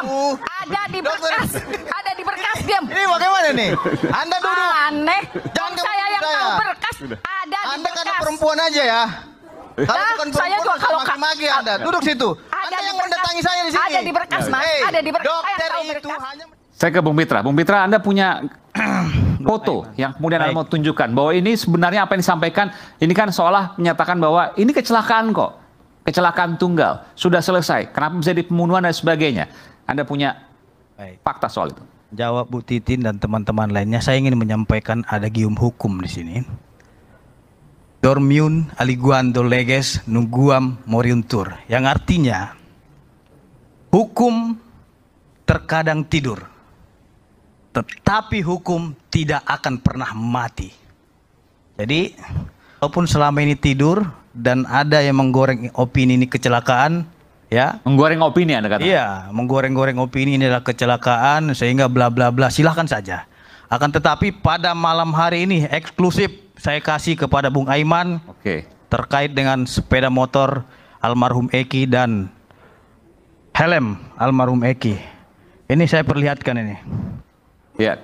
diam. Ada di berkas. Ada di berkas, diam. Ini bagaimana nih? Anda duduk. Aneh. Jangan Saya yang saya. tahu berkas. Ada di Anda karena berkas. perempuan aja ya. Kalau Nah, bukan saya perempuan, juga kalau maki-maki Anda. Duduk situ. Ada Anda di yang berkas. mendatangi saya di sini. Ada di berkas, Mas. Hei, Ada di berkas. Saya dokter yang tahu itu berkas. hanya... Saya ke Bung Mitra. Bung Mitra, Anda punya foto yang kemudian Anda mau tunjukkan bahwa ini sebenarnya apa yang disampaikan, ini kan seolah menyatakan bahwa ini kecelakaan kok. Kecelakaan tunggal. Sudah selesai. Kenapa bisa di pembunuhan dan sebagainya? Anda punya fakta soal itu? Jawab Bu Titin dan teman-teman lainnya, saya ingin menyampaikan ada gium hukum di sini. Dormiun aliguando leges nunguam moriuntur, yang artinya hukum terkadang tidur, tetapi hukum tidak akan pernah mati. Jadi, walaupun selama ini tidur dan ada yang menggoreng opini ini kecelakaan, ya. Menggoreng opini Anda kata? Iya, menggoreng-goreng opini ini adalah kecelakaan sehingga bla bla bla, silahkan saja. Akan tetapi pada malam hari ini eksklusif saya kasih kepada Bung Aiman terkait dengan sepeda motor almarhum Eki dan helm almarhum Eki. Ini saya perlihatkan ini. Ya,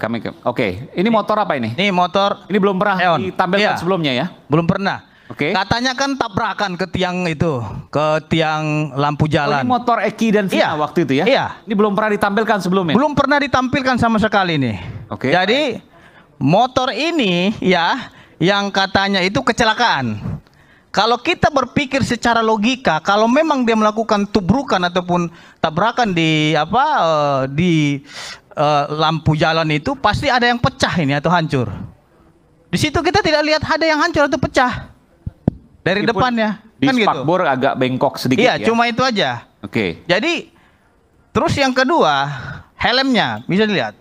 Oke, ini motor apa ini? Ini motor. Ini belum pernah Eon. ditampilkan Iya. sebelumnya ya? Belum pernah. Oke. Katanya kan tabrakan ke tiang itu, ke tiang lampu jalan. Oh, ini motor Eki dan Vina Iya. waktu itu ya? Iya. Ini belum pernah ditampilkan sebelumnya? Belum pernah ditampilkan sama sekali nih. Oke. Jadi motor ini ya yang katanya itu kecelakaan. Kalau kita berpikir secara logika, kalau memang dia melakukan tubrukan ataupun tabrakan di lampu jalan itu, pasti ada yang pecah ini atau hancur. Di situ kita tidak lihat ada yang hancur atau pecah dari Meskipun depannya, di kan gitu. spakbor agak bengkok sedikit Iya, ya? cuma itu aja. Oke. Jadi terus yang kedua, helmnya bisa dilihat.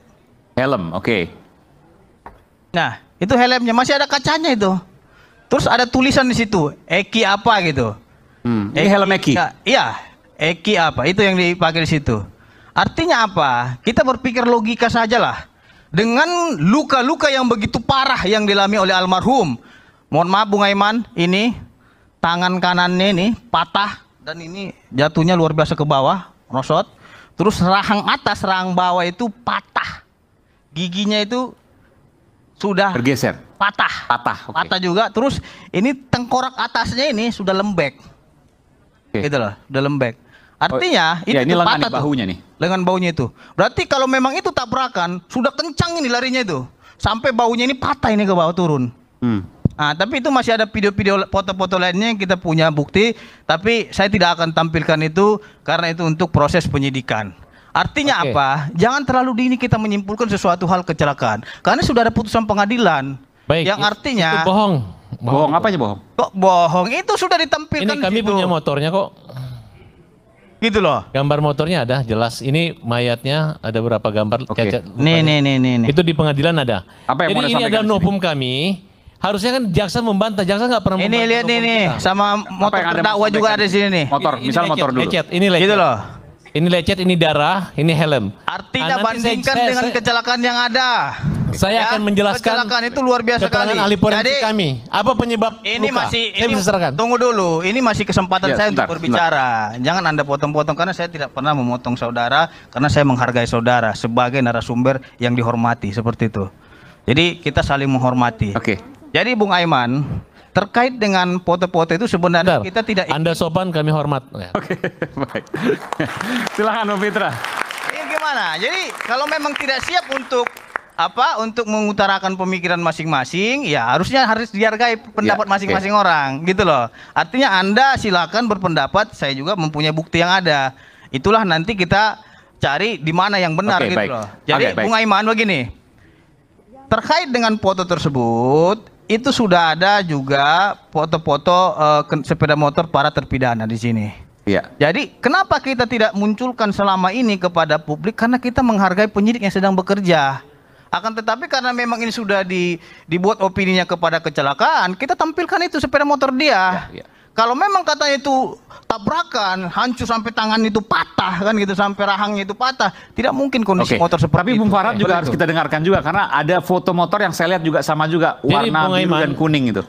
Helm, oke. Nah, itu helmnya masih ada kacanya itu. Terus ada tulisan di situ, Eki apa gitu. Ini helm Eki? Iya, Eki apa, itu yang dipakai di situ. Artinya apa? Kita berpikir logika sajalah. Dengan luka-luka yang begitu parah yang dialami oleh almarhum. Mohon maaf Bung Aiman, ini tangan kanannya ini patah dan ini jatuhnya luar biasa ke bawah, rosot. Terus rahang atas, rahang bawah itu patah. Giginya itu sudah Bergeser? patah. Patah, oke. Patah juga. Terus ini tengkorak atasnya ini sudah lembek. Oke. Gitu loh, sudah lembek. Artinya ya, ini tuh lengan patah nih, bahunya nih. Lengan baunya itu. Berarti kalau memang itu tabrakan, sudah kencang ini larinya itu. Sampai baunya ini patah ini ke bawah turun. Nah, tapi itu masih ada video-video, foto-foto lainnya yang kita punya bukti, tapi saya tidak akan tampilkan itu karena itu untuk proses penyidikan. Artinya apa? Jangan terlalu dini kita menyimpulkan sesuatu hal kecelakaan. Karena sudah ada putusan pengadilan. Baik, yang artinya itu bohong. Bohong apa aja bohong? kok bohong? Itu sudah ditampilkan Ini kami di situ. punya motornya kok. Gitu loh. Gambar motornya ada, jelas. Ini mayatnya ada berapa gambar? Oke. cacat Nih, mukanya. nih. Itu di pengadilan ada. Apa yang mau Jadi ini disampaikan ada di sini? novum kami. Harusnya kan jaksa membantah. Jaksa nggak pernah Ini membantah lihat novum nih, kita. sama motor yang Anda terdakwa mau juga sampaikan ada di sini nih. Motor, misal lecet, motor dulu. Lecet, ini lecet. Gitu loh. Ini lecet, ini darah, ini helm. Artinya Nanti bandingkan dengan kecelakaan yang ada. Saya Ya, akan menjelaskan kecelakaan itu luar biasa keterangan kali. ahli forensik Jadi, kami. Apa penyebab Ini luka? masih Saya bisa serahkan. tunggu dulu. Ini masih kesempatan Ya, saya sebentar, untuk berbicara. Jangan Anda potong-potong karena saya tidak pernah memotong saudara karena saya menghargai saudara sebagai narasumber yang dihormati seperti itu. Jadi kita saling menghormati. Oke. Jadi Bung Aiman, terkait dengan foto-foto itu sebenarnya Bentar. kita tidak Anda sopan, kami hormat. Oke, baik. Silakan Bung Mitra. Ini gimana? Jadi kalau memang tidak siap untuk untuk mengutarakan pemikiran masing-masing, ya harusnya harus dihargai pendapat Ya, masing-masing orang, gitu loh. Artinya Anda silakan berpendapat, saya juga mempunyai bukti yang ada. Itulah nanti kita cari di mana yang benar, Oke, gitu baik. loh. Jadi Oke, baik. Bung Aiman begini, terkait dengan foto tersebut, itu sudah ada juga foto-foto sepeda motor para terpidana di sini. Iya. Jadi kenapa kita tidak munculkan selama ini kepada publik? Karena kita menghargai penyidik yang sedang bekerja. Akan tetapi karena memang ini sudah dibuat opininya kepada kecelakaan, kita tampilkan itu sepeda motor dia. Ya, ya. Kalau memang katanya itu tabrakan, hancur sampai tangan itu patah kan gitu, sampai rahangnya itu patah, tidak mungkin kondisi Oke. motor seperti Tapi itu. Bung Farad juga harus Betul. kita dengarkan juga karena ada foto motor yang saya lihat juga sama juga Jadi, warna Bung biru Aiman, dan kuning itu.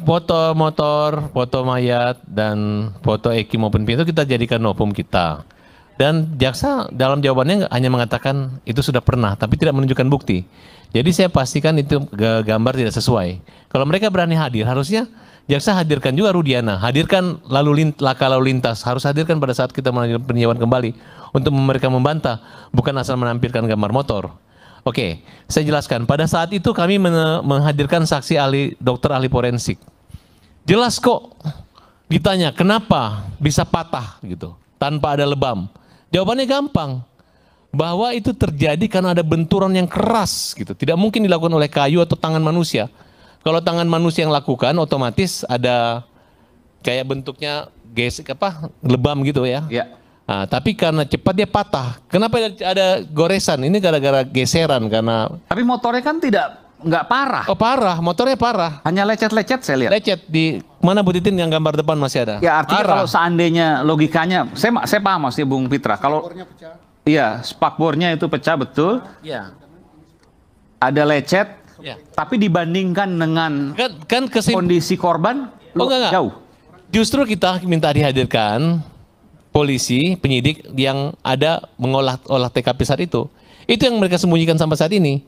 Foto motor, foto mayat, dan foto Eki maupun Pintu kita jadikan novum kita. Dan jaksa dalam jawabannya hanya mengatakan itu sudah pernah, tapi tidak menunjukkan bukti. Jadi saya pastikan itu gambar tidak sesuai. Kalau mereka berani hadir, harusnya jaksa hadirkan juga Rudiana, hadirkan laka lalu lintas, harus hadirkan pada saat kita melanjutkan peninjauan kembali untuk mereka membantah, bukan asal menampilkan gambar motor. Oke, saya jelaskan. Pada saat itu kami menghadirkan saksi ahli dokter ahli forensik. Jelas kok ditanya kenapa bisa patah gitu tanpa ada lebam. Jawabannya gampang, bahwa itu terjadi karena ada benturan yang keras gitu. Tidak mungkin dilakukan oleh kayu atau tangan manusia. Kalau tangan manusia yang lakukan, otomatis ada kayak bentuknya lebam gitu ya. Ya. Nah, tapi karena cepat dia patah. Kenapa ada goresan? Ini gara-gara geseran karena. Tapi motornya kan nggak parah. Oh parah, motornya parah. Hanya lecet-lecet saya lihat. Lecet di mana Bu Titin yang gambar depan masih ada? Ya artinya Parah. kalau seandainya logikanya, saya paham maksudnya Bung Pitra. Kalau iya spakbornya itu pecah betul, Ya. ada lecet, Ya. tapi dibandingkan dengan Kan kondisi korban enggak. jauh. Justru kita minta dihadirkan polisi, penyidik yang ada olah TKP saat itu. Itu yang mereka sembunyikan sampai saat ini.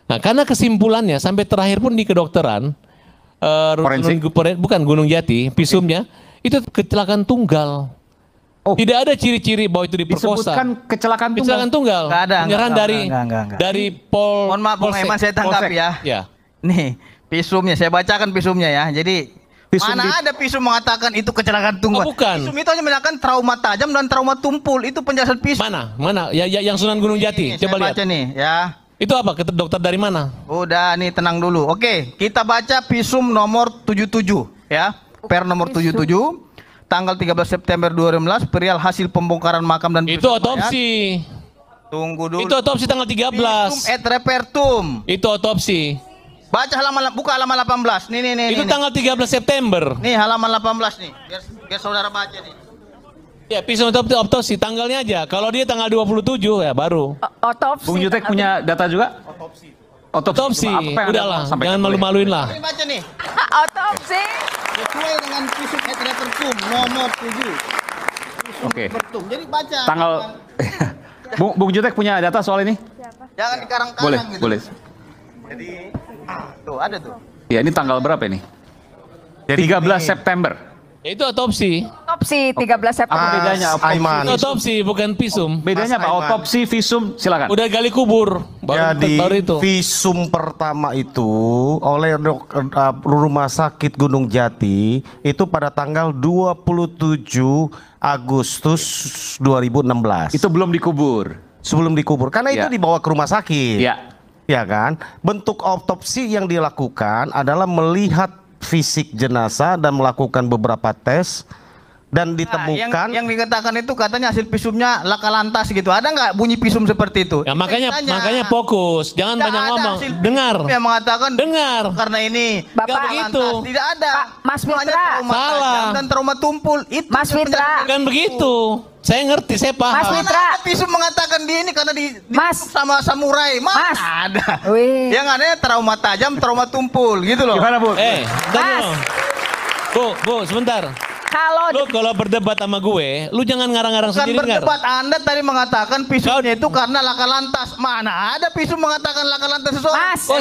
Nah, karena kesimpulannya sampai terakhir pun di kedokteran, Forensik? bukan Gunung Jati, visumnya itu kecelakaan tunggal. Oh. Tidak ada ciri-ciri bahwa itu diperkosa. Disebutkan kecelakaan tunggal. Kecelakaan tunggal. Nggak ada, Penyerahan nggak. dari Pol. Mohon maaf Bung Polsek. Eman, saya tangkap ya. Ya. Nih, visumnya saya bacakan visumnya ya. Jadi Visum ada visum mengatakan itu kecelakaan tunggal. Oh, bukan. Visum itu hanya mengatakan trauma tajam dan trauma tumpul. Itu penjelasan visum. Mana? Ya, yang Sunan Gunung Jati. Nih, Coba saya lihat. baca nih ya. Itu apa? Dokter dari mana? Udah nih tenang dulu. Oke, kita baca visum nomor 77 ya. Per nomor 77 tanggal 13 September 2015 perihal hasil pembongkaran makam dan Itu visum mayat. otopsi. Tunggu dulu. Itu otopsi tanggal 13. Visum et repertum. Itu otopsi. Baca buka halaman 18. Nih. Itu tanggal 13 September. Nih halaman 18 nih. Biar saudara baca nih. Ya, pisau otopsi tanggalnya aja. Kalau dia tanggal 27 ya baru. Otopsi. Bung Jutek punya data juga? Otopsi. Apa yang Anda Udahlah, mau sampaikan? jangan malu-maluin lah. Ini baca nih. Otopsi. Sesuai dengan visum et repertum nomor 7. Oke. Repertum. Jadi baca. Tanggal Bung Jutek punya data soal ini? Jangan dikarang-karang Boleh, gitu. boleh. Jadi tuh ada tuh. Ya, ini tanggal berapa ini? 13 September. Ya, itu otopsi. Otopsi 13 September. Bedanya apa? Itu otopsi bukan visum. Bedanya apa? Mas Aiman. Otopsi, visum, silakan. Udah gali kubur. Jadi Baru itu. visum pertama itu oleh Rumah Sakit Gunung Jati itu pada tanggal 27 Agustus 2016. Itu belum dikubur. Sebelum dikubur. Karena itu Ya. dibawa ke rumah sakit. Ya. Ya kan? Bentuk otopsi yang dilakukan adalah melihat fisik jenazah dan melakukan beberapa tes dan ditemukan yang dikatakan itu katanya hasil visumnya laka lantas gitu. Ada nggak bunyi visum seperti itu? Ya, makanya fokus. Jangan Nggak banyak ada ngomong. hasil Dengar. visum yang mengatakan Dengar. karena ini Bapak. laka Begitu. lantas. Tidak ada. Pak, Mas Itu hanya Fitra. trauma Salah. tajam dan trauma tumpul. Itu Mas yang Fitra. menjadi- Bukan begitu. Saya ngerti, saya paham. Mas Mana Fitra. ada visum mengatakan di ini karena di Mas. sama samurai. Mana Mas. ada. Wih. Yang ada trauma tajam, trauma tumpul gitu loh. Gimana, Bu? Bentar Mas. dulu. Bu, sebentar. Kalau Lu kalau berdebat sama gue, lu jangan ngarang-ngarang Bukan sendiri, Ngar. berdebat, Anda tadi mengatakan visumnya itu karena laka lantas. Mana ada visum mengatakan laka lantas seseorang? Mas. Kau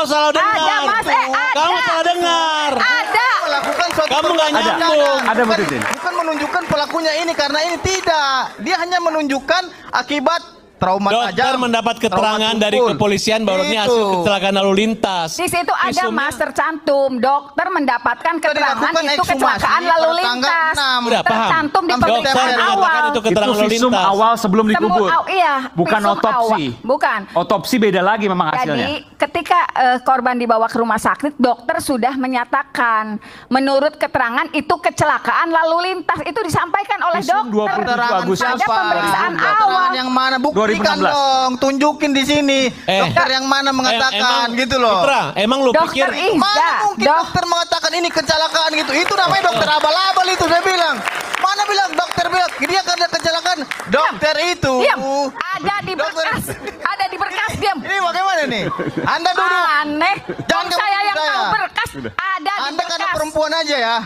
salah dengar. Ada, Mas. Ada. Kamu salah dengar. ada. Melakukan suatu Kamu nggak perbuatan. nyambung. Ada, Bu Bukan- Titin. Bukan menunjukkan pelakunya ini karena ini tidak. Dia hanya menunjukkan akibat trauma Dokter tajam. mendapat keterangan trauma dari tumpul. kepolisian bahwa ini Itu. hasil kecelakaan lalu lintas. Di situ ada Visumnya- Mas tercantum. Dokter mendapatkan keterangan dilakukan itu ekshumasi kecelakaan lalu pada tanggal lintas. 6. Udah paham. Tercantum di Dokter pemeriksaan mengatakan awal. itu Itu keterangan lalu visum lintas. awal sebelum dikubur. Iya, Bukan visum otopsi. awal. Bukan. Otopsi beda lagi memang hasilnya. Jadi ketika korban dibawa ke rumah sakit, dokter sudah menyatakan menurut keterangan itu kecelakaan lalu lintas. Itu disampaikan oleh Visum dokter. 27 Keterangan Agustus. Pada siapa? pemeriksaan Keterangan awal. yang mana? Buktikan 2016. dong, tunjukin di sini. Dokter yang mana mengatakan emang- gitu loh. Fitra, emang lu Dokter pikir Ihda. Mana mungkin dokter mengatakan ini kecelakaan gitu? Itu namanya dokter abal-abal itu saya bilang. Mana bilang dokter bilang dia karena kecelakaan? Dokter itu. Diam. Ada di Dokter- berkas. Ada di berkas. Diam. Ini bagaimana nih? Anda duduk. Aneh. Jangan Kok saya yang saya. tahu berkas. Ada di Anda karena berkas. perempuan aja ya.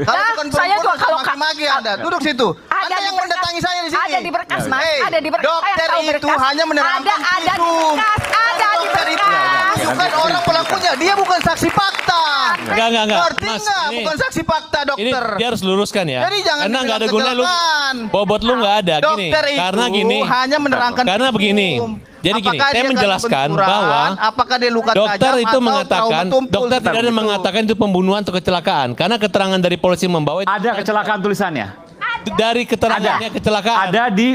Kalau bukan saya juga perempuan, kalau maki-maki Anda. Duduk situ. Ada Anda di yang berkas. mendatangi saya di sini. Ada di berkas, Mas. Hei, Ada di berkas. Saya dokter tahu itu berkas. hanya menerangkan Ada di visum. berkas. Ada di Dokter itu berkas. bukan orang pelakunya. Dia bukan saksi fakta. Enggak. Ngerti Mas, nggak? ini- Bukan saksi fakta, Ini dokter. dia harus luruskan ya. Jadi jangan karena nggak ada dibilang gunanya lu. kecelakaan. Bobot lu nggak ada. Gini. Dokter itu Karena gini. hanya menerangkan Karena visum. begini. Jadi gini, Apakah saya dia kena menjelaskan benturan, bahwa apakah dia luka dokter tajam itu atau mengatakan, trauma tumpul, dokter tidak ada begitu. mengatakan itu pembunuhan atau kecelakaan. Karena keterangan dari polisi membawa itu Ada kecelakaan tulisannya. dari keterangannya kecelakaan. Ada di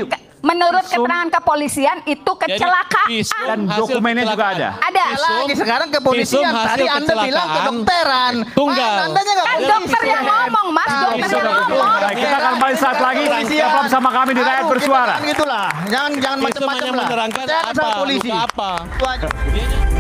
Menurut Visum. keterangan kepolisian itu Jadi, kecelakaan. visum Dan hasil dokumennya juga kecelakaan. ada. Ada. Visum- Lagi sekarang kepolisian. visum hasil Tadi Anda bilang kecelakaan kedokteran. tunggal. Mas, Andanya nggak Kan boleh dokter yang visum. ngomong, Mas. Dokter yang ngomong. Baik, kita akan kembali saat lagi. Tetap bersama kami di Rakyat Aduh, Bersuara. kita kan gitulah. Jangan Visum macam-macam hanya lah. menerangkan Saya apa, sama polisi. luka apa. Itu aja. Dia-